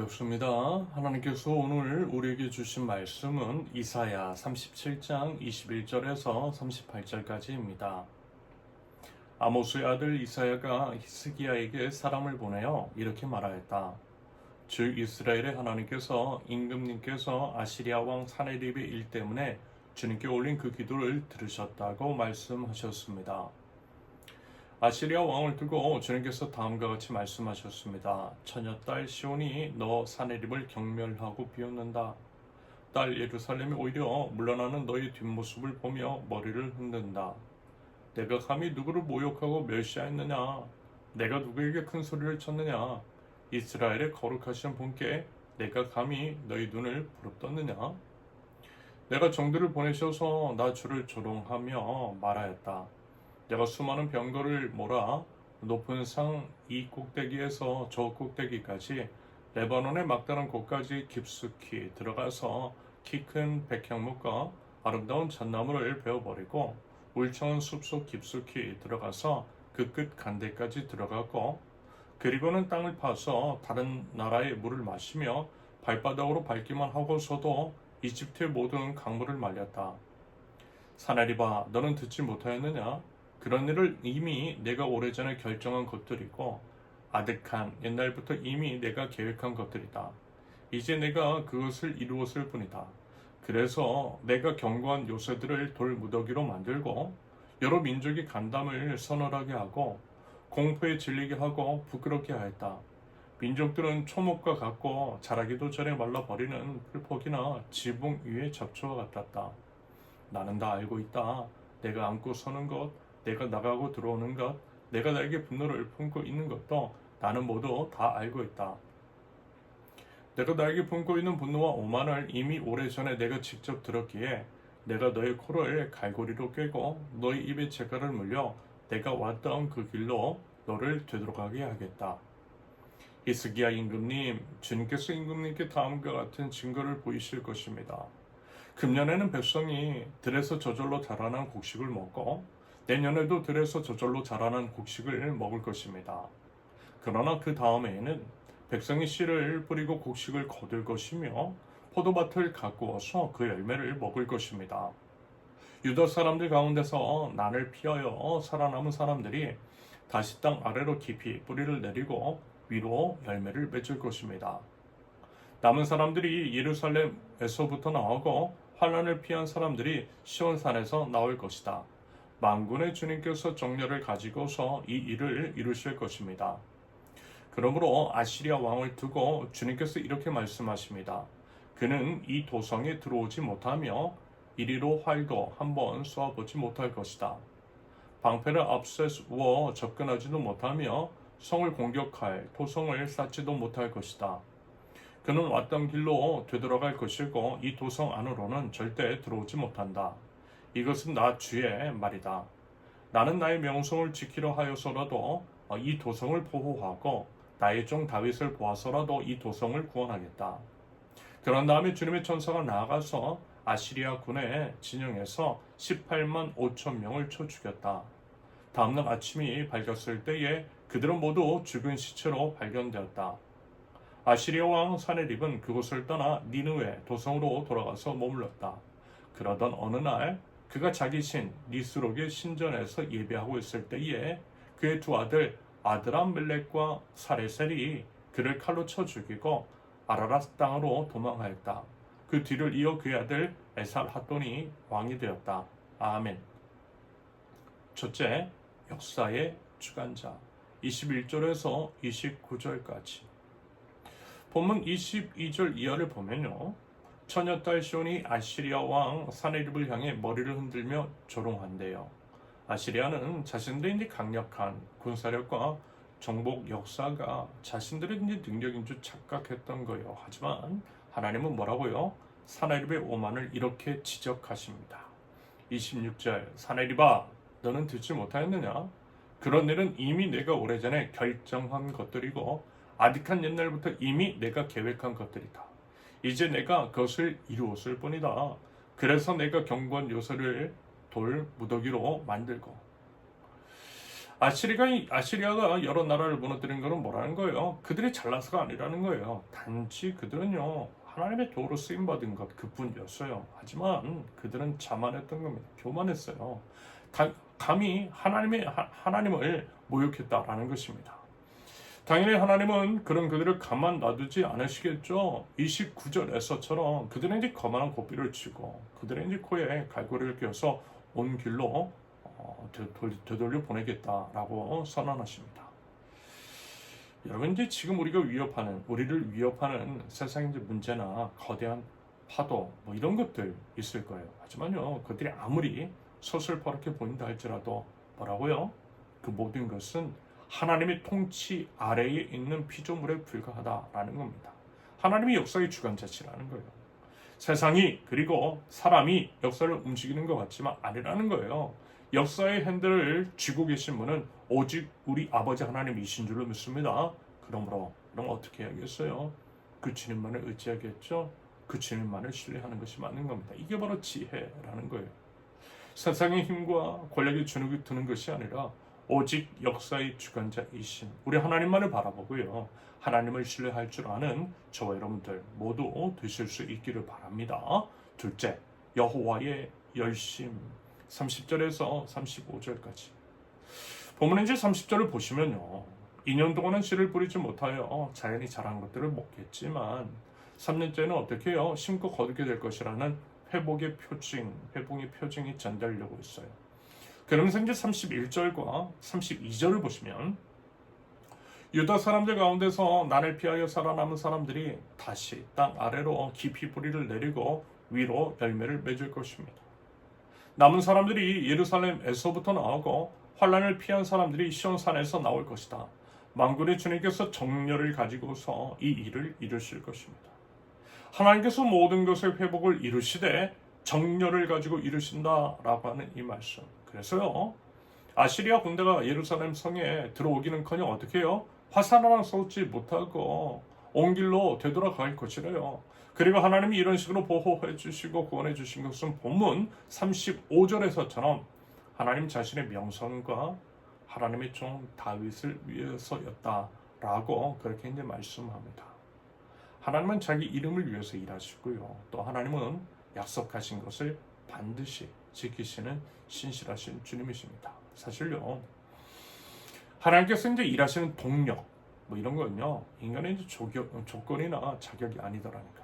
어렵습니다. 하나님께서 오늘 우리에게 주신 말씀은 이사야 37장 21절에서 38절까지입니다. 아모스의 아들 이사야가 히스기야에게 사람을 보내어 이렇게 말하였다. 주 이스라엘의 하나님께서 임금님께서 아시리아 왕 사네립의 일 때문에 주님께 올린 그 기도를 들으셨다고 말씀하셨습니다. 아시리아 왕을 두고 주님께서 다음과 같이 말씀하셨습니다. 처녀딸 시온이 너 사내립을 경멸하고 비웃는다. 딸 예루살렘이 오히려 물러나는 너의 뒷모습을 보며 머리를 흔든다. 내가 감히 누구를 모욕하고 멸시하였느냐? 내가 누구에게 큰 소리를 쳤느냐? 이스라엘의 거룩하신 분께 내가 감히 너희 눈을 부릅떴느냐? 내가 종들을 보내셔서 나 주를 조롱하며 말하였다. 내가 수많은 병거를 몰아 높은 산 이 꼭대기에서 저 꼭대기까지 레바논의 막다른 곳까지 깊숙이 들어가서 키 큰 백향목과 아름다운 잣나무를 베어버리고 울창한 숲속 깊숙이 들어가서 그 끝 간대까지 들어가고 그리고는 땅을 파서 다른 나라의 물을 마시며 발바닥으로 밟기만 하고서도 이집트의 모든 강물을 말렸다. 사나리바, 너는 듣지 못하였느냐? 그런 일을 이미 내가 오래전에 결정한 것들이고 아득한 옛날부터 이미 내가 계획한 것들이다. 이제 내가 그것을 이루었을 뿐이다. 그래서 내가 견고한 요새들을 돌 무더기로 만들고 여러 민족이 간담을 서늘하게 하고 공포에 질리게 하고 부끄럽게 하였다. 민족들은 초목과 같고 자라기도 전에 말라버리는 풀포기나 지붕 위의 잡초와 같았다. 나는 다 알고 있다. 내가 안고 서는 것, 내가 나가고 들어오는 것, 내가 나에게 분노를 품고 있는 것도 나는 모두 다 알고 있다. 내가 나에게 품고 있는 분노와 오만을 이미 오래전에 내가 직접 들었기에 내가 너의 코를 갈고리로 꿰고 너의 입에 재갈을 물려 내가 왔던 그 길로 너를 되돌아가게 하겠다. 히스기야 임금님, 주님께서 임금님께 다음과 같은 증거를 보이실 것입니다. 금년에는 백성이 들에서 저절로 자라난 곡식을 먹고 내년에도 들에서 저절로 자라난 곡식을 먹을 것입니다. 그러나 그 다음해에는 백성이 씨를 뿌리고 곡식을 거둘 것이며 포도밭을 가꾸어서 그 열매를 먹을 것입니다. 유다 사람들 가운데서 난을 피하여 살아남은 사람들이 다시 땅 아래로 깊이 뿌리를 내리고 위로 열매를 맺을 것입니다. 남은 사람들이 예루살렘에서부터 나오고 환난을 피한 사람들이 시온산에서 나올 것이다. 만군의 주님께서 정렬을 가지고서 이 일을 이루실 것입니다. 그러므로 아시리아 왕을 두고 주님께서 이렇게 말씀하십니다. 그는 이 도성에 들어오지 못하며 이리로 활도 한번 쏘아보지 못할 것이다. 방패를 앞세워 접근하지도 못하며 성을 공격할 도성을 쌓지도 못할 것이다. 그는 왔던 길로 되돌아갈 것이고 이 도성 안으로는 절대 들어오지 못한다. 이것은 나 주의 말이다. 나는 나의 명성을 지키려 하여서라도 이 도성을 보호하고 나의 종 다윗을 보아서라도 이 도성을 구원하겠다. 그런 다음에 주님의 천사가 나아가서 아시리아 군의 진영에서 18만 5천 명을 쳐 죽였다. 다음날 아침이 밝았을 때에 그들은 모두 죽은 시체로 발견되었다. 아시리아 왕 사네립은 그곳을 떠나 니느웨 도성으로 돌아가서 머물렀다. 그러던 어느 날 그가 자기 신 니스록의 신전에서 예배하고 있을 때에 그의 두 아들 아드람멜렉과 사레셀이 그를 칼로 쳐 죽이고 아라랏 땅으로 도망하였다. 그 뒤를 이어 그의 아들 에살핫돈이 왕이 되었다. 아멘. 첫째, 역사의 주관자 21절에서 29절까지. 본문 22절 이하를 보면요. 처녀딸 시온이 아시리아 왕 사네립을 향해 머리를 흔들며 조롱한대요. 아시리아는 자신들이 강력한 군사력과 정복 역사가 자신들의 능력인 줄 착각했던 거예요. 하지만 하나님은 뭐라고요? 사네립의 오만을 이렇게 지적하십니다. 26절 사네립아, 너는 듣지 못하였느냐? 그런 일은 이미 내가 오래전에 결정한 것들이고 아득한 옛날부터 이미 내가 계획한 것들이다. 이제 내가 그것을 이루었을 뿐이다. 그래서 내가 견고한 요새를 돌 무더기로 만들고 아시리아가 여러 나라를 무너뜨린 것은 뭐라는 거예요? 그들이 잘나서가 아니라는 거예요. 단지 그들은요, 하나님의 도로 쓰임받은 것 그뿐이었어요. 하지만 그들은 자만했던 겁니다. 교만했어요. 감히 하나님을 모욕했다라는 것입니다. 당연히 하나님은 그런 그들을 가만 놔두지 않으시겠죠. 29절에서처럼 그들은 이제 거만한 고삐를 치고 그들은 이제 코에 갈고리를 껴서 온 길로 되돌려 보내겠다라고 선언하십니다. 여러분, 이제 지금 우리를 위협하는 세상의 문제나 거대한 파도 뭐 이런 것들 있을 거예요. 하지만요, 그들이 아무리 서슬퍼렇게 보인다 할지라도 뭐라고요? 그 모든 것은 하나님의 통치 아래에 있는 피조물에 불과하다라는 겁니다. 하나님이 역사의 주관자치라는 거예요. 세상이 그리고 사람이 역사를 움직이는 것 같지만 아니라는 거예요. 역사의 핸들을 쥐고 계신 분은 오직 우리 아버지 하나님이신 줄로 믿습니다. 그럼 어떻게 해야겠어요? 그 주님만을 의지하겠죠? 그 주님만을 신뢰하는 것이 맞는 겁니다. 이게 바로 지혜라는 거예요. 세상의 힘과 권력이 주눅이 드는 것이 아니라 오직 역사의 주관자이신 우리 하나님만을 바라보고요. 하나님을 신뢰할 줄 아는 저와 여러분들 모두 되실 수 있기를 바랍니다. 둘째, 여호와의 열심. 30절에서 35절까지. 본문의 이제 30절을 보시면요. 2년 동안은 씨를 뿌리지 못하여 자연히 자란 것들을 먹겠지만 3년째는 어떻게 해요? 심고 거두게 될 것이라는 회복의 표징이 전달되고 있어요. 그러면서 이제 31절과 32절을 보시면 유다 사람들 가운데서 난을 피하여 살아남은 사람들이 다시 땅 아래로 깊이 뿌리를 내리고 위로 열매를 맺을 것입니다. 남은 사람들이 예루살렘에서부터 나오고 환란을 피한 사람들이 시온산에서 나올 것이다. 만군의 주님께서 정렬을 가지고서 이 일을 이루실 것입니다. 하나님께서 모든 것의 회복을 이루시되 정렬을 가지고 이루신다라고 하는 이 말씀. 그래서요, 아시리아 군대가 예루살렘 성에 들어오기는커녕 어떻게 해요? 화살 하나 쏘지 못하고 온 길로 되돌아갈 것이래요. 그리고 하나님이 이런 식으로 보호해 주시고 구원해 주신 것은 본문 35절에서처럼 하나님 자신의 명성과 하나님의 종 다윗을 위해서였다라고 그렇게 이제 말씀합니다. 하나님은 자기 이름을 위해서 일하시고요. 또 하나님은 약속하신 것을 반드시 지키시는 신실하신 주님이십니다. 사실요, 하나님께서 이제 일하시는 동력 뭐 이런 건요, 인간의 이제 조건이나 자격이 아니더라니까.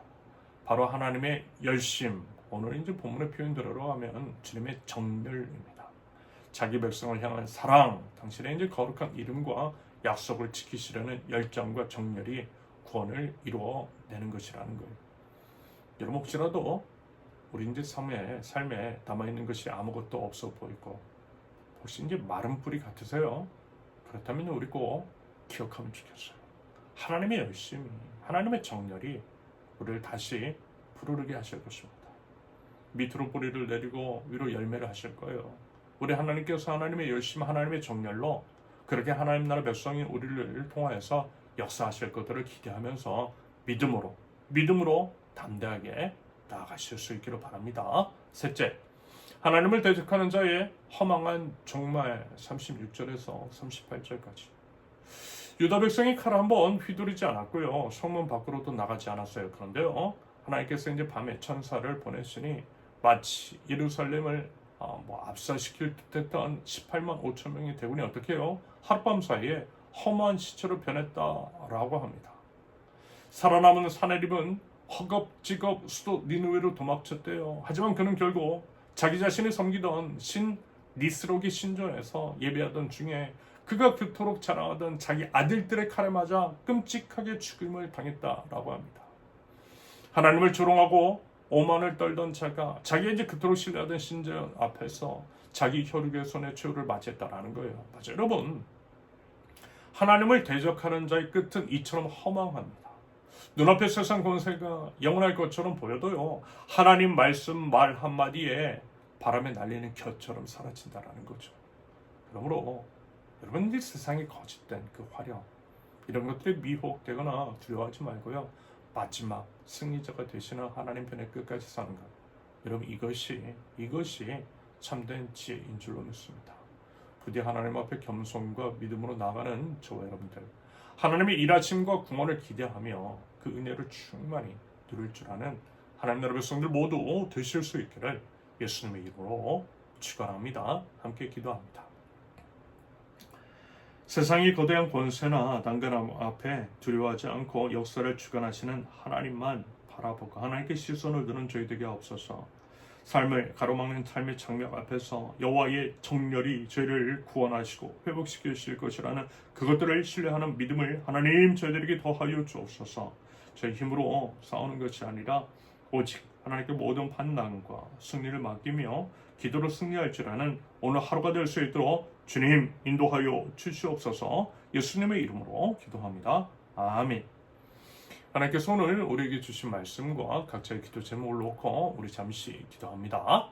바로 하나님의 열심, 오늘 이제 본문의 표현대로 하면 주님의 정렬입니다. 자기 백성을 향한 사랑, 당신의 이제 거룩한 이름과 약속을 지키시려는 열정과 정렬이 구원을 이루어내는 것이라는 거예요. 여러분, 혹시라도 우리 이제 삶에 남아있는 것이 아무것도 없어 보이고 혹시 이제 마른 뿌리 같으세요? 그렇다면 우리 꼭 기억하면 좋겠어요. 하나님의 열심이, 하나님의 정렬이 우리를 다시 푸르르게 하실 것입니다. 밑으로 뿌리를 내리고 위로 열매를 하실 거예요. 우리 하나님께서 하나님의 열심, 하나님의 정렬로 그렇게 하나님 나라 백성인 우리를 통하여서 역사하실 것들을 기대하면서 믿음으로 담대하게 나아가실 수 있기를 바랍니다. 셋째, 하나님을 대적하는 자의 허망한 종말. 36절에서 38절까지. 유다 백성이 칼 한번 휘두르지 않았고요. 성문 밖으로도 나가지 않았어요. 그런데요, 하나님께서 이제 밤에 천사를 보냈으니 마치 예루살렘을 압사시킬 듯했던 18만 5천 명의 대군이 어떻게 해요? 하룻밤 사이에 험한 시체로 변했다라고 합니다. 살아남은 사내립은 허겁지겁 수도 니느웨로 도망쳤대요. 하지만 그는 결국 자기 자신이 섬기던 신 니스록의 신전에서 예배하던 중에 그가 그토록 자랑하던 자기 아들들의 칼에 맞아 끔찍하게 죽임을 당했다라고 합니다. 하나님을 조롱하고 오만을 떨던 자가 자기가 이제 그토록 신뢰하던 신전 앞에서 자기 혈육의 손에 최후를 맞이했다라는 거예요. 맞아요, 여러분. 하나님을 대적하는 자의 끝은 이처럼 허망합니다. 눈앞에 세상 권세가 영원할 것처럼 보여도요, 하나님 말씀 말 한마디에 바람에 날리는 겨처럼 사라진다라는 거죠. 그러므로 여러분들이 세상에 거짓된 그 화려, 이런 것들에 미혹되거나 두려워하지 말고요, 마지막 승리자가 되시는 하나님 편에 끝까지 사는 것, 여러분, 이것이 참된 지혜인 줄로 믿습니다. 부디 하나님 앞에 겸손과 믿음으로 나가는 저와 여러분들, 하나님의 일하심과 구원을 기대하며 그 은혜를 충만히 누릴 줄 아는 하나님 나라의 백성들 모두 되실 수 있기를 예수님의 이름으로 축원합니다. 함께 기도합니다. 세상이 거대한 권세나 난간 앞에 두려워하지 않고 역사를 주관하시는 하나님만 바라보고 하나님께 시선을 두는 저희들에게 없어서 삶을 가로막는 삶의 장벽 앞에서 여호와의 정렬이 저희를 구원하시고 회복시켜 주실 것이라는 그것들을 신뢰하는 믿음을 하나님 저희들에게 더하여 주옵소서. 저희 힘으로 싸우는 것이 아니라 오직 하나님께 모든 판단과 승리를 맡기며 기도로 승리할 줄 아는 오늘 하루가 될 수 있도록 주님 인도하여 주시옵소서. 예수님의 이름으로 기도합니다. 아멘. 하나님께서 오늘 우리에게 주신 말씀과 각자의 기도 제목을 놓고 우리 잠시 기도합니다.